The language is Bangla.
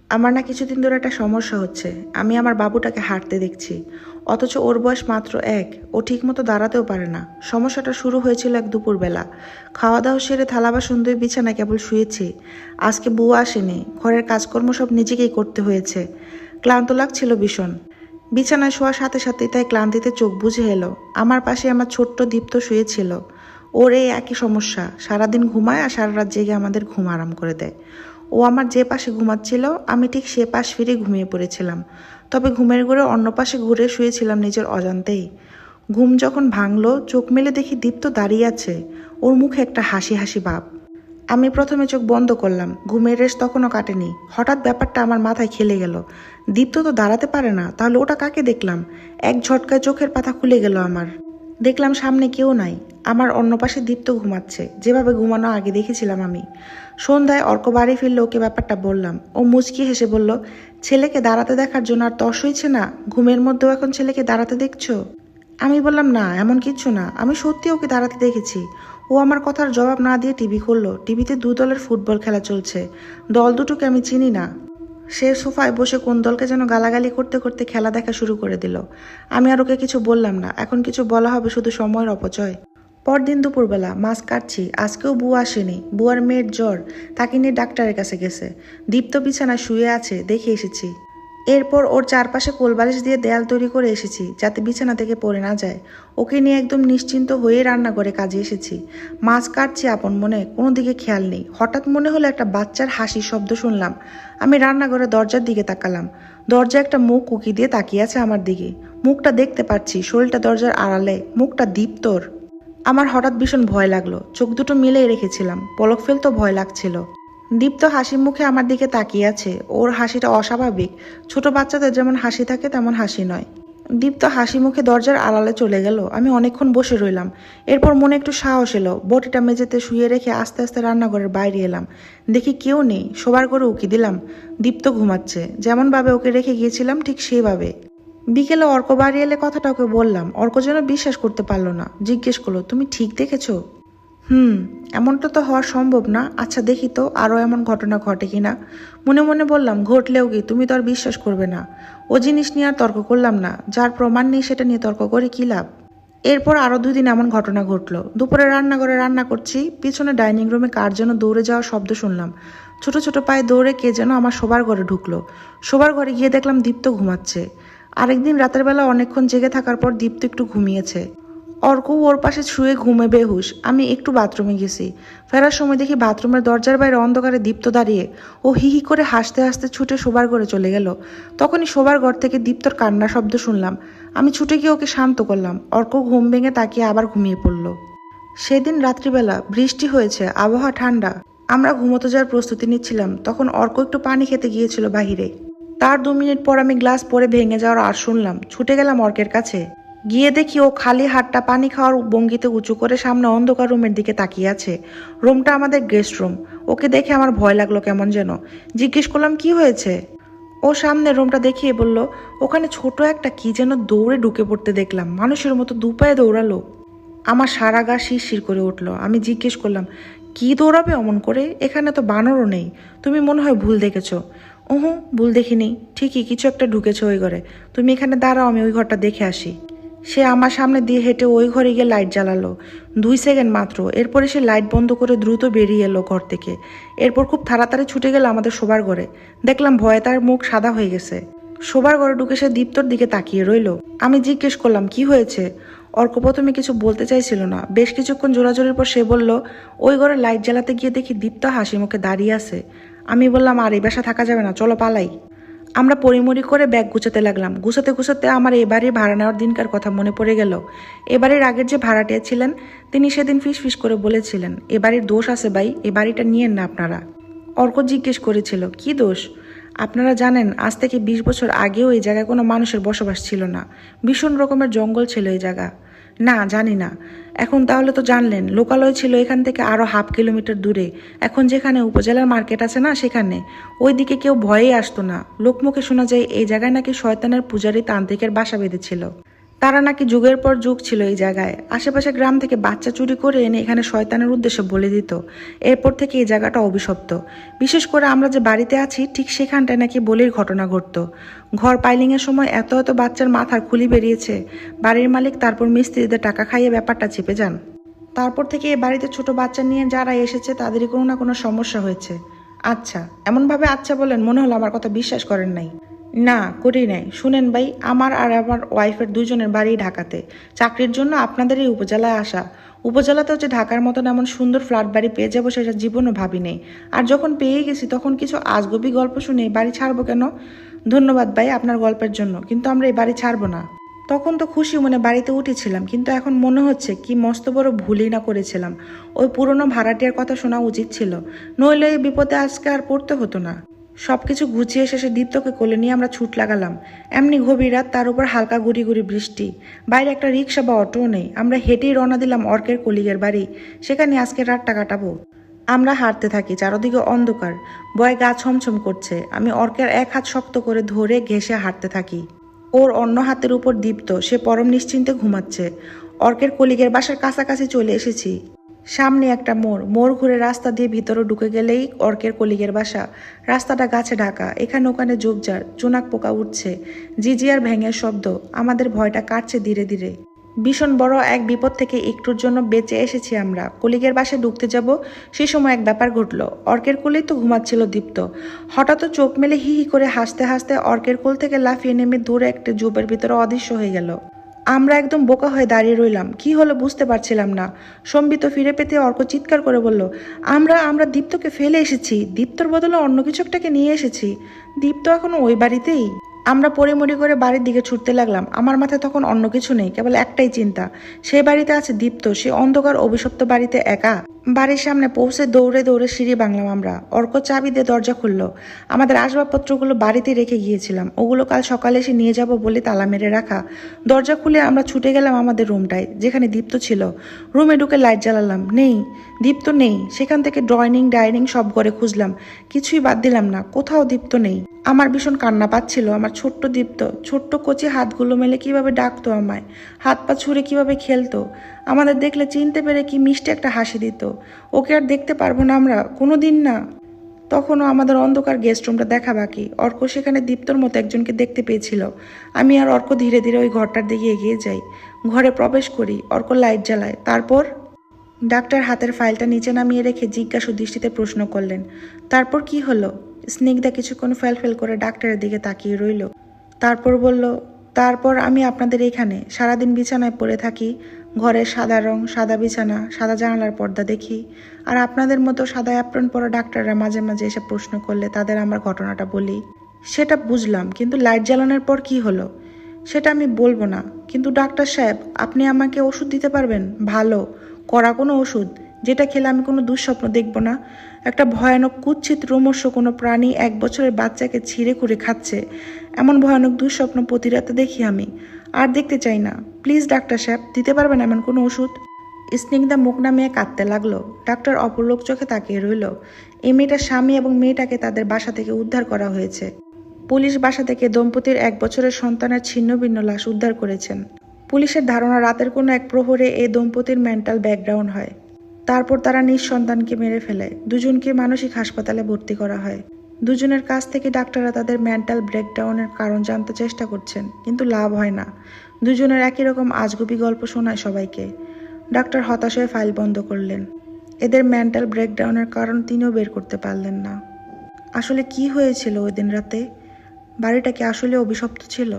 আমার না কিছুদিন ধরে একটা সমস্যা হচ্ছে। আমি আমার বাবুটাকে হাঁটতে দেখছি, অথচ ওর বয়স মাত্র 1। ও ঠিকমতো দাঁড়াতেও পারে না। সমস্যাটা শুরু হয়েছিল এক দুপুরবেলা। খাওয়া দাওয়া সেরে থালা বাসন ধুয়ে বিছানায় কেবল শুয়েছি। আজকে বউ আসেনি, ঘরের কাজকর্ম সব নিজেকেই করতে হয়েছে। ক্লান্ত লাগছিল ভীষণ। বিছানায় শোয়ার সাথে সাথেই তাই ক্লান্তিতে চোখ বুজে এলো। আমার পাশে আমার ছোট্ট দীপ্ত শুয়েছিল। ওর এই একই সমস্যা, সারাদিন ঘুমায় আর সারা রাত জেগে আমাদের ঘুম আরাম করে দেয়। ও আমার যে পাশে ঘুমাচ্ছিল আমি ঠিক সে পাশ ফিরে ঘুমিয়ে পড়েছিলাম। তবে ঘুমের ঘোরে অন্য পাশে ঘুরে শুয়েছিলাম নিজের অজান্তেই। ঘুম যখন ভাঙলো, চোখ মেলে দেখি দীপ্ত দাঁড়িয়ে আছে। ওর মুখে একটা হাসি হাসি ভাব। আমি প্রথমে চোখ বন্ধ করলাম, ঘুমের রেশ তখনও কাটেনি। হঠাৎ ব্যাপারটা আমার মাথায় খেলে গেল। দীপ্ত তো দাঁড়াতে পারে না, তাহলে ওটা কাকে দেখলাম? এক ঝটকায় চোখের পাতা খুলে গেল আমার। দেখলাম সামনে কেউ নাই। আমার অন্য পাশে দীপ্ত ঘুমাচ্ছে, যেভাবে ঘুমানো আগে দেখেছিলাম আমি। সন্ধ্যায় অর্ক বাড়ি ফিরলে ওকে ব্যাপারটা বললাম। ও মুচকি হেসে বলল, ছেলেকে দাঁড়াতে দেখার জন্য আর তর্স হয়েছে না? ঘুমের মধ্যেও এখন ছেলেকে দাঁড়াতে দেখছো? আমি বললাম, না, এমন কিচ্ছু না, আমি সত্যি ওকে দাঁড়াতে দেখেছি। ও আমার কথার জবাব না দিয়ে টিভি খুললো। টিভিতে দু দলের ফুটবল খেলা চলছে। দল দুটোকে আমি চিনি না। সে সোফায় বসে কোন দলকে যেন গালাগালি করতে করতে খেলা দেখা শুরু করে দিল। আমি আর ওকে কিছু বললাম না, এখন কিছু বলা হবে শুধু সময়ের অপচয়। পরদিন দুপুরবেলা মাছ কাটছি। আজকেও বউ আসেনি। বুয়ার মেয়ের জ্বর, তাকে নিয়ে ডাক্তারের কাছে গেছে। দীপ্ত বিছানায় শুয়ে আছে, দেখে এসেছি। এরপর ওর চারপাশে কোলবালিশ দিয়ে দেয়াল তৈরি করে এসেছি, যাতে বিছানা থেকে পড়ে না যায়। ওকে নিয়ে একদম নিশ্চিন্ত হয়ে রান্না করে কাজে এসেছি। মাছ কাটছি আপন মনে, কোনো দিকে খেয়াল নেই। হঠাৎ মনে হলো একটা বাচ্চার হাসির শব্দ শুনলাম। আমি রান্নাঘরে দরজার দিকে তাকালাম। দরজা একটা মুখ উকি দিয়ে তাকিয়ে আছে আমার দিকে। মুখটা দেখতে পাচ্ছি, শরীরটা দরজার আড়ালে। মুখটা দীপ্তর। আমার হঠাৎ ভীষণ ভয় লাগলো। চোখ দুটো মিলেই রেখেছিলাম, পলক ফেলতেও ভয় লাগছিল। দীপ্ত হাসি মুখে আমার দিকে তাকিয়ে আছে। ওর হাসিটা অস্বাভাবিক। ছোট বাচ্চাদের যেমন হাসি থাকে তেমন হাসি নয়। দীপ্ত হাসি মুখে দরজার আড়ালে চলে গেল। আমি অনেকক্ষণ বসে রইলাম। এরপর মনে একটু সাহস এলো। বটিটা মেঝেতে শুয়ে রেখে আস্তে আস্তে রান্নাঘরের বাইরে এলাম। দেখি কেউ নেই। শোবার ঘরে উকি দিলাম। দীপ্ত ঘুমাচ্ছে, যেমনভাবে ওকে রেখে গিয়েছিলাম ঠিক সেইভাবে। বিকেলে অর্ক বাড়ি এলে কথাটা ওকে বললাম। অর্ক যেন বিশ্বাস করতে পারলো না। জিজ্ঞেস করলো, তুমি ঠিক দেখেছো? হুম। এমনটা তো হওয়া সম্ভব না। আচ্ছা দেখি তো আরও এমন ঘটনা ঘটে কিনা। মনে মনে বললাম, ঘটলেও কি, তুমি তো আর বিশ্বাস করবে না। ও জিনিস নিয়ে আর তর্ক করলাম না। যার প্রমাণ নেই সেটা নিয়ে তর্ক করে কী লাভ। এরপর আরও 2 দিন এমন ঘটনা ঘটলো। দুপুরে রান্নাঘরে রান্না করছি, পিছনে ডাইনিং রুমে কার যেন দৌড়ে যাওয়ার শব্দ শুনলাম। ছোট ছোট পায়ে দৌড়ে কে যেন আমার শোবার ঘরে ঢুকলো। শোবার ঘরে গিয়ে দেখলাম দীপ্ত ঘুমাচ্ছে। আরেকদিন রাতের বেলা অনেকক্ষণ জেগে থাকার পর দীপ্ত একটু ঘুমিয়েছে। অর্ক ওর পাশে শুয়ে ঘুমে বেহুশ। আমি একটু বাথরুমে গেছি। ফেরার সময় দেখি বাথরুমের দরজার বাইরে অন্ধকারে দীপ্ত দাঁড়িয়ে। ও হি হি করে হাসতে হাসতে ছুটে শোবার ঘরে চলে গেল। তখনই শোবার ঘর থেকে দীপ্তর কান্না শব্দ শুনলাম। আমি ছুটে গিয়ে ওকে শান্ত করলাম। অর্ক ঘুম ভেঙে তাকিয়ে আবার ঘুমিয়ে পড়ল। সেদিন রাত্রিবেলা বৃষ্টি হয়েছে, আবহাওয়া ঠান্ডা। আমরা ঘুমোতে যাওয়ার প্রস্তুতি নিচ্ছিলাম, তখন অর্ক একটু পানি খেতে গিয়েছিল বাহিরে। তার 2 মিনিট পর আমি গ্লাস পরে ভেঙে যাওয়ার আর শুনলাম। ছুটে গেলাম অর্কের কাছে। গিয়ে দেখি ও খালি হাতটা পানি খাওয়ার ভঙ্গিতে উঁচু করে সামনে অন্ধকার রুমের দিকে তাকিয়ে আছে। রুমটা আমাদের গেস্ট রুম। ওকে দেখে আমার ভয় লাগলো কেমন যেন। জিজ্ঞেস করলাম, কি হয়েছে? ও সামনে রুমটা দেখিয়ে বলল, ওখানে ছোট একটা কি যেন দৌড়ে ঢুকে পড়তে দেখলাম। মানুষের মতো 2 পায়ে দৌড়ালো। আমার সারা গা শিরশির করে উঠলো। আমি জিজ্ঞেস করলাম, কি দৌড়াবে অমন করে? এখানে তো বানরও নেই। তুমি মনে হয় ভুল দেখেছো। ওহো, ভুল দেখিনি, ঠিকই কিছু একটা ঢুকেছে ওই ঘরে। তুমি এখানে দাঁড়াও, আমি ওই ঘরটা দেখে আসি। সে আমার সামনে দিয়ে হেঁটে ওই ঘরে গিয়ে লাইট জ্বালালো। 2 সেকেন্ড মাত্র। এরপরে সে লাইট বন্ধ করে দ্রুত বেরিয়ে এলো ঘর থেকে। এরপর খুব তাড়াতাড়ি ছুটে গেল আমাদের শোবার ঘরে। দেখলাম ভয়ে তার মুখ সাদা হয়ে গেছে। শোবার ঘরে ঢুকে সে দীপ্তর দিকে তাকিয়ে রইল। আমি জিজ্ঞেস করলাম, কি হয়েছে? অর্ক প্রথমে কিছু বলতে চাইছিল না। বেশ কিছুক্ষণ জোরাজোরির পর সে বলল, ওই ঘরে লাইট জ্বালাতে গিয়ে দেখি দীপ্ত হাসি মুখে দাঁড়িয়ে আছে। আমি বললাম, আর এই বাসা থাকা যাবে না, চলো পালাই। আমরা পরিমরি করে ব্যাগ গুছাতে লাগলাম। গুছাতে গুছাতে আমার এ বাড়ির ভাড়া নেওয়ার দিনকার কথা মনে পড়ে গেল। এ বাড়ির আগের যে ভাড়াটিয়া ছিলেন, তিনি সেদিন ফিস ফিস করে বলেছিলেন, এ বাড়ির দোষ আছে ভাই, এ বাড়িটা নিয়েন না আপনারা। অর্ক জিজ্ঞেস করেছিল, কি দোষ? আপনারা জানেন, আজ থেকে 20 বছর আগেও এই জায়গায় কোনো মানুষের বসবাস ছিল না। ভীষণ রকমের জঙ্গল ছিল এই জায়গা। না, জানি না। এখন তাহলে তো জানলেন। লোকালয় ছিল এখান থেকে আরও ½ কিলোমিটার দূরে। এখন যেখানে উপজেলার মার্কেট আছে না, সেখানে। ওইদিকে কেউ ভয়েই আসতো না। লোকমুখে শোনা যায় এই জায়গায় নাকি শয়তানের পূজারী তান্ত্রিকের বাসা বেঁধেছিল। তারা নাকি যুগের পর যুগ ছিল এই জায়গায়। আশেপাশে গ্রাম থেকে বাচ্চা চুরি করে এনে এখানে শয়তানের উদ্দেশ্যে বলে দিত। এরপর থেকে এই জায়গাটা অভিশপ্ত। বিশেষ করে আমরা যে বাড়িতে আছি ঠিক সেখানটায় নাকি বলির ঘটনা ঘটতো। ঘর পাইলিংয়ের সময় এত এত বাচ্চার মাথার খুলি বেরিয়েছে। বাড়ির মালিক তারপর মিস্ত্রিদের টাকা খাইয়ে ব্যাপারটা চেপে যান। তারপর থেকে এই বাড়িতে ছোট বাচ্চা নিয়ে যারা এসেছে তাদেরই কোনো না কোনো সমস্যা হয়েছে। আচ্ছা, এমনভাবে আচ্ছা বলেন মনে হলো আমার কথা বিশ্বাস করেন নাই। না করি নাই। শুনেন ভাই, আমার আর আমার ওয়াইফের দুজনের বাড়ি ঢাকাতে। চাকরির জন্য আপনাদের এই উপজেলায় আসা। উপজেলাতেও যে ঢাকার মতন এমন সুন্দর ফ্ল্যাট বাড়ি পেয়ে যাবো সেটা জীবনও ভাবি নেই। আর যখন পেয়ে গেছি তখন কিছু আজগবি গল্প শুনে বাড়ি ছাড়বো কেন? ধন্যবাদ ভাই আপনার গল্পের জন্য, কিন্তু আমরা এই বাড়ি ছাড়বো না। তখন তো খুশি মনে বাড়িতে উঠেছিলাম, কিন্তু এখন মনে হচ্ছে কি মস্ত বড় ভুলই না করেছিলাম। ওই পুরনো ভাড়াটিয়ার কথা শোনা উচিত ছিল, নইলে এই বিপদে আজকে আর পড়তে হতো না। সবকিছু গুছিয়ে শেষে দীপ্তকে কোলে নিয়ে আমরা ছুট লাগালাম। এমনি গভীর রাত, তার উপর হালকা গুড়ি গুড়ি বৃষ্টি। বাইরে একটা রিক্সা বা অটোও নেই। আমরা হেঁটেই রওনা দিলাম অর্কের কলিগের বাড়ি। সেখানে আজকে রাতটা কাটাবো। আমরা হাঁটতে থাকি, চারদিকে অন্ধকার। ভয়ে গা ছমছম করছে। আমি অর্কের এক হাত শক্ত করে ধরে ঘেঁষে হাঁটতে থাকি। ওর অন্য হাতের উপর দীপ্ত, সে পরম নিশ্চিন্তে ঘুমাচ্ছে। অর্কের কলিগের বাসার কাছাকাছি চলে এসেছি। সামনে একটা মোড় ঘুরে রাস্তা দিয়ে ভিতরে ঢুকে গেলেই অর্কের কলিগের বাসা। রাস্তাটা গাছে ঢাকা, এখানে ওখানে ঝোপঝাড়, জোনাক পোকা উঠছে, জিজিয়ার ভ্যাঙের শব্দ। আমাদের ভয়টা কাটছে ধীরে ধীরে। ভীষণ বড় এক বিপদ থেকে একটুর জন্য বেঁচে এসেছি আমরা। কলিগের বাসায় ঢুকতে যাব, সেই সময় এক ব্যাপার ঘটল। অর্কের কোলেই তো ঘুমাচ্ছিল দীপ্ত। হঠাৎ চোখ মেলে হি হি করে হাসতে হাসতে অর্কের কোল থেকে লাফিয়ে নেমে দূরে একটা ঝোপের ভিতরে অদৃশ্য হয়ে গেল। আমরা একদম বোকা হয়ে দাঁড়িয়ে রইলাম। কি হলো বুঝতে পারছিলাম না। সম্বিত ফিরে পেতে অর্ক চিৎকার করে বলল, আমরা আমরা দীপ্তকে ফেলে এসেছি। দীপ্তর বদলে অন্য কিছু একটাকে নিয়ে এসেছি। দীপ্ত এখনো ওই বাড়িতেই। আমরা পরিমরি করে বাড়ির দিকে ছুটতে লাগলাম। আমার মাথায় তখন অন্য কিছু নেই, কেবল একটাই চিন্তা, সেই বাড়িতে আছে দীপ্ত, সে অন্ধকার অভিশপ্ত বাড়িতে একা। বাড়ির সামনে পৌঁছে দৌড়ে দৌড়ে সিঁড়ি ভাঙলাম আমরা। অর্ক চাবি দিয়ে দরজা খুললো। আমাদের আসবাবপত্রগুলো বাড়িতে রেখে গিয়েছিলাম, ওগুলো কাল সকালে এসে নিয়ে যাব বলে তালা মেরে রাখা। দরজা খুলে আমরা ছুটে গেলাম আমাদের রুমটায়, যেখানে দীপ্ত ছিল। রুমে ঢুকে লাইট জ্বালালাম, নেই, দীপ্ত নেই। সেখান থেকে ড্রয়িং ডাইনিং সব ঘরে খুঁজলাম, কিছুই বাদ দিলাম না, কোথাও দীপ্ত নেই। আমার ভীষণ কান্না পাচ্ছিল। আমার ছোট্ট দীপ্ত, ছোট্ট কচি হাতগুলো মেলে কিভাবে ডাকতো আমায়, হাত পা ছুঁড়ে কিভাবে খেলতো, আমাদের দেখলে চিনতে পেরে কি মিষ্টি একটা হাসি দিত। ওকে আর দেখতে পারবো না আমরা, কোনো দিন না। তখনও আমাদের অন্ধকার গেস্ট রুমটা দেখা বাকি। অর্ক সেখানে দীপ্তর মতো একজনকে দেখতে পেয়েছিল। আমি আর অর্ক ধীরে ধীরে ওই ঘরটার দিকে এগিয়ে যাই। ঘরে প্রবেশ করি, অর্ক লাইট জ্বালায়। তারপর ডাক্তার হাতের ফাইলটা নিচে নামিয়ে রেখে জিজ্ঞাসু দৃষ্টিতে প্রশ্ন করলেন, তারপর কি হলো? স্নিগ্ধা কিছুক্ষণ ফেল করে ডাক্তারের দিকে তাকিয়ে রইল। তারপর বলল, তারপর আমি আপনাদের এখানে সারাদিন বিছানায় পড়ে থাকি। ঘরের সাদা রং, সাদা বিছানা, সাদা জানালার পর্দা দেখি। আর আপনাদের মতো সাদা অ্যাপ্রন পরা ডাক্তাররা মাঝে মাঝে এসে প্রশ্ন করলে তাদের আমার ঘটনাটা বলি। সেটা বুঝলাম, কিন্তু লাইট জ্বালানোর পর কি হলো সেটা আমি বলবো না। কিন্তু ডাক্তার সাহেব, আপনি আমাকে ওষুধ দিতে পারবেন? ভালো কড়া কোনো ওষুধ, যেটা খেলে আমি কোনো দুঃস্বপ্ন দেখব না। একটা ভয়ানক কুৎসিত রোমস্য কোনো প্রাণী 1 বছরের বাচ্চাকে ছিঁড়ে করে খাচ্ছে, এমন ভয়ানক দুঃস্বপ্ন প্রতি রাতে দেখি আমি। আর দেখতে চাই না। প্লিজ ডাক্তার সাহেব, দিতে পারবেন এমন কোনো ওষুধ? স্নিগ্ধা মুখ নামিয়ে কাঁদতে লাগলো। ডাক্তার অপলোক চোখে তাকিয়ে রইল। এই মেয়েটার স্বামী এবং মেয়েটাকে তাদের বাসা থেকে উদ্ধার করা হয়েছে। পুলিশ বাসা থেকে দম্পতির 1 বছরের সন্তানের ছিন্ন ভিন্ন লাশ উদ্ধার করেছেন। পুলিশের ধারণা রাতের কোনো এক প্রহরে এই দম্পতির মেন্টাল ব্যাকগ্রাউন্ড হয়। তারপর তারা নিজ সন্তানকে মেরে ফেলে। দুজনকে মানসিক হাসপাতালে ভর্তি করা হয়। দুজনের কাছ থেকে ডাক্তাররা তাদের মেন্টাল ব্রেকডাউনের কারণ জানতে চেষ্টা করছেন, কিন্তু লাভ হয় না। দুজনের একই রকম আজগুবি গল্প শোনায় সবাইকে। ডাক্তার হতাশ হয়ে ফাইল বন্ধ করলেন। এদের মেন্টাল ব্রেকডাউনের কারণ তিনিও বের করতে পারলেন না। আসলে কি হয়েছিল ওই দিন রাতে? বাড়িটা কি আসলে অভিশপ্ত ছিল?